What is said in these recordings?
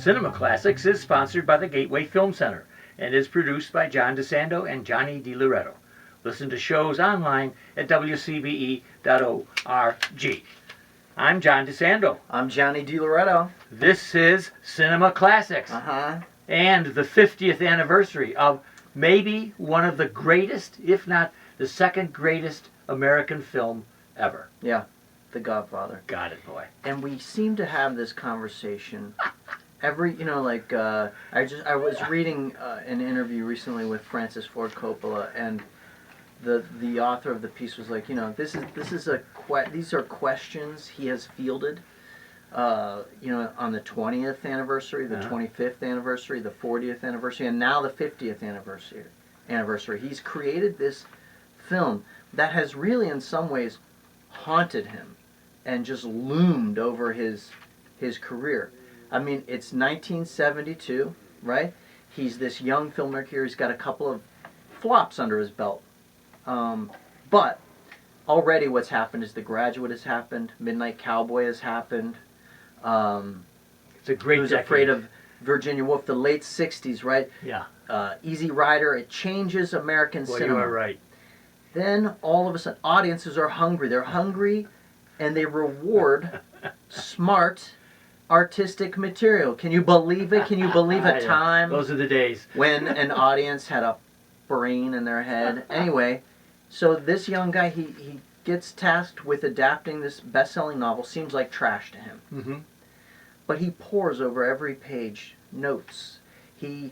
Cinema Classics is sponsored by the Gateway Film Center and is produced by John DeSando and Johnny DiLoretto. Listen to shows online at wcbe.org. I'm John DeSando. I'm Johnny DiLoretto. This is Cinema Classics. And the 50th anniversary of maybe one of the greatest, if not the second greatest American film ever. Yeah, The Godfather. Got it, boy. And we seem to have this conversation every, I was reading an interview recently with Francis Ford Coppola, and the author of the piece was like, these are questions he has fielded, on the 20th anniversary, the 25th anniversary, the 40th anniversary, and now the 50th anniversary. He's created this film that has really, in some ways, haunted him and just loomed over his career. I mean, it's 1972, right? He's this young filmmaker. He's got a couple of flops under his belt. But already what's happened is The Graduate has happened, Midnight Cowboy has happened. It's a great Who's decade. Afraid of Virginia Woolf, the late 60s, right? Yeah. Easy Rider, it changes American cinema. You are right. Then all of a sudden, audiences are hungry. They're hungry, and they reward smart, artistic material. Can you believe it? Can you believe a time? Those are the days. When an audience had a brain in their head. Anyway, so this young guy, he gets tasked with adapting this best-selling novel. Seems like trash to him. Mm-hmm. But he pores over every page notes. He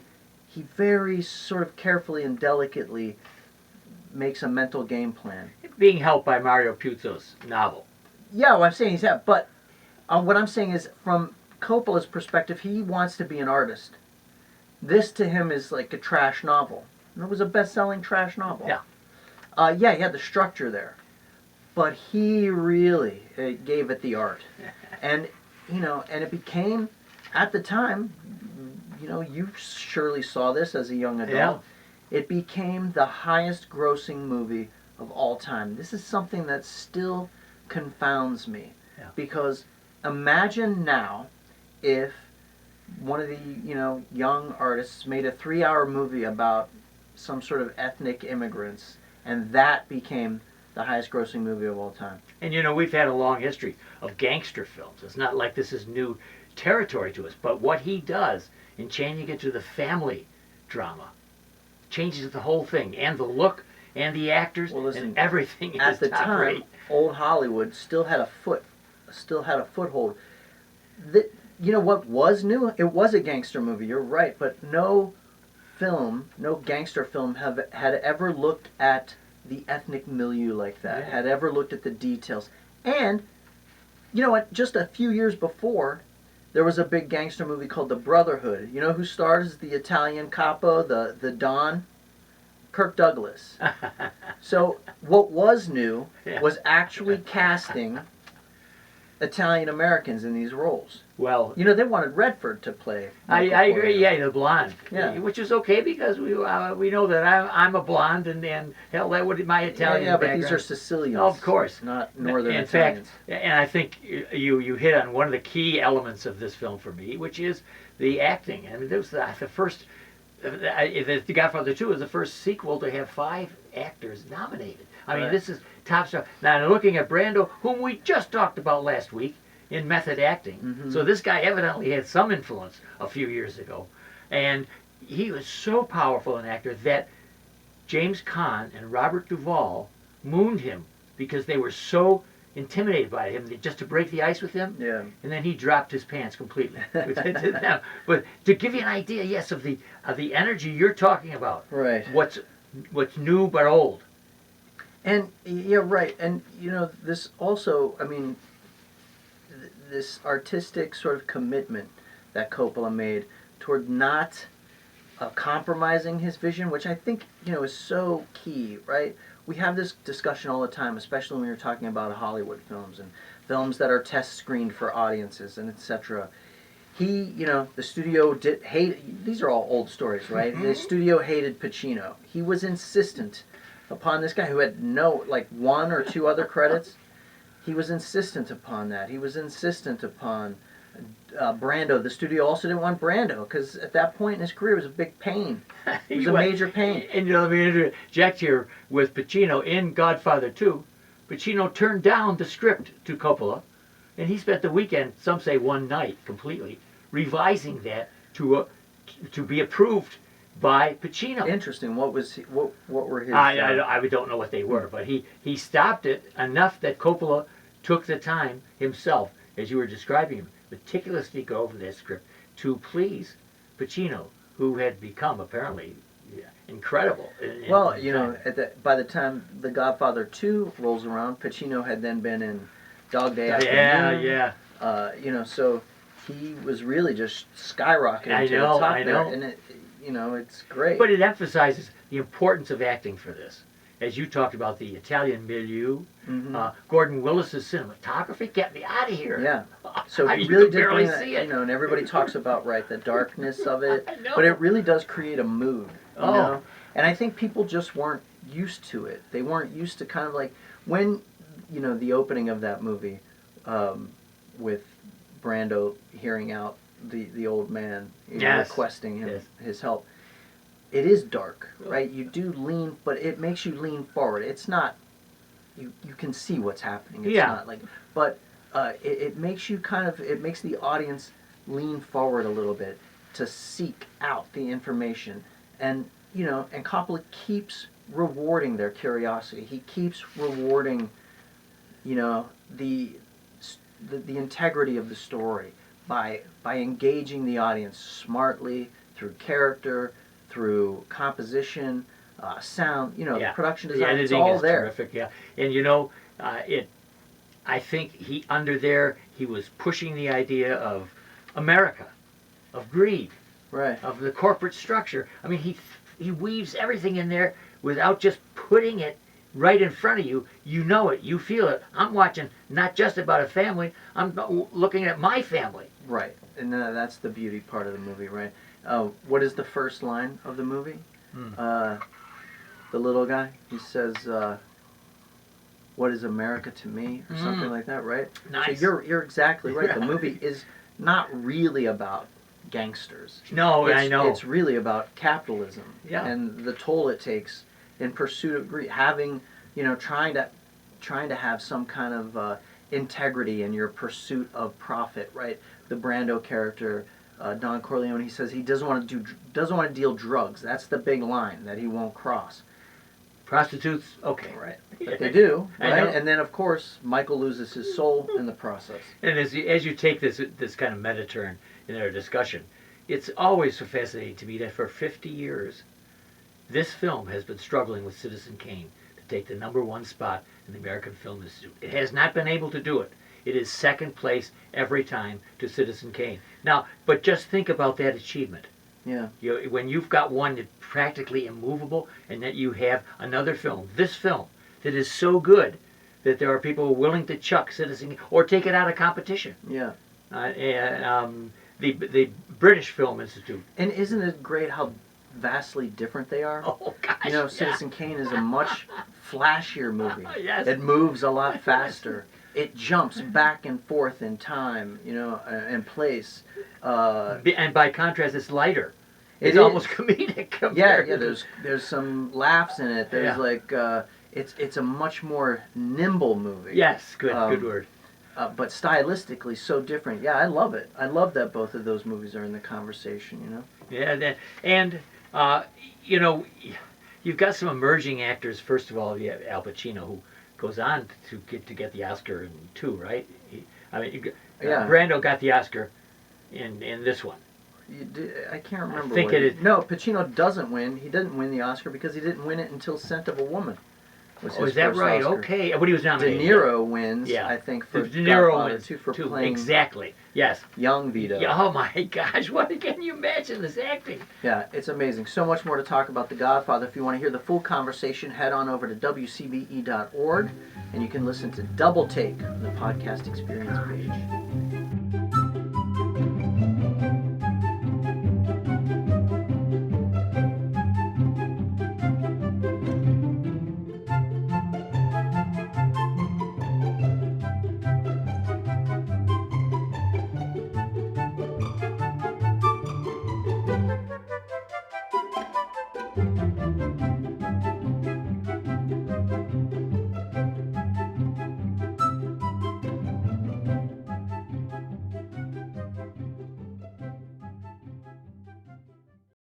very sort of carefully and delicately makes a mental game plan. Being helped by Mario Puzo's novel. Yeah, what I'm saying is that. But what I'm saying is, from Coppola's perspective, he wants to be an artist. This to him is like a trash novel. And it was a best-selling trash novel. Yeah. Yeah, he had the structure there. But he really gave it the art. And, and it became, at the time, you surely saw this as a young adult. Yeah. It became the highest grossing movie of all time. This is something that still confounds me. Yeah. Because imagine now if one of the, young artists made a 3-hour movie about some sort of ethnic immigrants, and that became the highest grossing movie of all time. And we've had a long history of gangster films. It's not like this is new territory to us, but what he does in changing it to the family drama changes the whole thing, and the look, and the actors, and everything is at the top time, rate. Old Hollywood still had a foothold. What was new? It was a gangster movie. You're right, but no gangster film had ever looked at the ethnic milieu like that. Yeah. Had ever looked at the details. And you know what? Just a few years before, there was a big gangster movie called The Brotherhood. You know who stars the Italian capo, the Don? Kirk Douglas. So what was new was actually casting Italian Americans in these roles. Well, they wanted Redford to play. I agree. Yeah, the blonde. Yeah. Which is okay because we know that I'm a blonde, and hell, that would my Italian Yeah, but background. these are Sicilians. Oh, of course, not Northern in Italians. fact, and I think you hit on one of the key elements of this film for me, which is the acting. I mean, this was the first. The Godfather 2 is the first sequel to have 5 actors nominated. I mean, this is top stuff. Now, looking at Brando, whom we just talked about last week in method acting. Mm-hmm. So this guy evidently had some influence a few years ago. And he was so powerful an actor that James Caan and Robert Duvall mooned him because they were so intimidated by him just to break the ice with him. Yeah. And then he dropped his pants completely. But to give you an idea, yes, of the energy you're talking about. Right. What's new but old. And yeah, right. And this also, I mean, this artistic sort of commitment that Coppola made toward not compromising his vision, which I think is so key, right? We have this discussion all the time, especially when you're talking about Hollywood films and films that are test screened for audiences and etc. The studio did hate. These are all old stories, right? The studio hated Pacino. He was insistent upon this guy who had one or two other credits. He was insistent upon that. He was insistent upon Brando, the studio also didn't want Brando because at that point in his career it was a big pain. It was a major pain. And let me interject here with Pacino in Godfather 2. Pacino turned down the script to Coppola, and he spent the weekend, some say one night completely, revising that to be approved by Pacino. Interesting. What were his? I don't know what they were, but he stopped it enough that Coppola took the time himself, as you were describing him, meticulously go over that script to please Pacino, who had become apparently incredible. Well, by the time The Godfather 2 rolls around, Pacino had then been in Dog Day Afternoon. Yeah. So he was really just skyrocketing to the top there, and it's great. But it emphasizes the importance of acting for this. As you talked about the Italian milieu, Gordon Willis's cinematography, get me out of here. Yeah. So he really did bring that, and everybody talks about the darkness of it, but it really does create a mood. You know? And I think people just weren't used to it. They weren't used to kind of like when, the opening of that movie, with Brando hearing out the old man requesting him his help. It is dark, right? You do lean, but it makes you lean forward. It's not, you can see what's happening. It's not like, but it makes you it makes the audience lean forward a little bit to seek out the information. And, and Coppola keeps rewarding their curiosity. He keeps rewarding, the integrity of the story by engaging the audience smartly through character, through composition, sound, the production design, the editing it's all is there. Terrific, yeah. And I think he was pushing the idea of America, of greed, Right. of the corporate structure. I mean, he weaves everything in there without just putting it right in front of you. You know it, you feel it. I'm watching not just about a family, I'm looking at my family. Right, and that's the beauty part of the movie, right? What is the first line of the movie? The little guy, he says, "What is America to me?" or something like that, right? Nice. So you're exactly right. The movie is not really about gangsters. No, I know. It's really about capitalism and the toll it takes in pursuit of greed. Having, trying to have some kind of integrity in your pursuit of profit, right? The Brando character, Don Corleone, he says he doesn't want to deal drugs. That's the big line that he won't cross. Prostitutes, okay. Right. But they do, I right? know. And then, of course, Michael loses his soul in the process. And as you take this kind of meta turn in our discussion, it's always so fascinating to me that for 50 years, this film has been struggling with Citizen Kane to take the #1 spot in the American Film Institute. It has not been able to do it. It is second place every time to Citizen Kane. Now, but just think about that achievement. Yeah. When you've got one that's practically immovable, and that you have another film, this film, that is so good that there are people willing to chuck Citizen or take it out of competition. Yeah. The British Film Institute. And isn't it great how vastly different they are? Oh gosh! Citizen Kane is a much flashier movie. Yes. It moves a lot faster. It jumps back and forth in time, and place. And by contrast, it's lighter. It's It almost is. comedic. Yeah. compared There's some laughs in it. There's it's a much more nimble movie. Yes, good word. But stylistically so different. Yeah, I love it. I love that both of those movies are in the conversation. Yeah, you've got some emerging actors. First of all, you have Al Pacino, who goes on to get the Oscar in 2, right? Brando got the Oscar in this one. I can't remember. I think it is. No, Pacino doesn't win. He didn't win the Oscar because he didn't win it until Scent of a Woman. Is that right? Oscar. Okay. But he was nominated. De Niro wins, I think, for De Niro Godfather wins 2 for playing exactly. Yes. young Vito. Yeah, oh my gosh! What can you imagine this acting? Yeah, it's amazing. So much more to talk about The Godfather. If you want to hear the full conversation, head on over to WCBE.org, and you can listen to Double Take on the podcast experience page.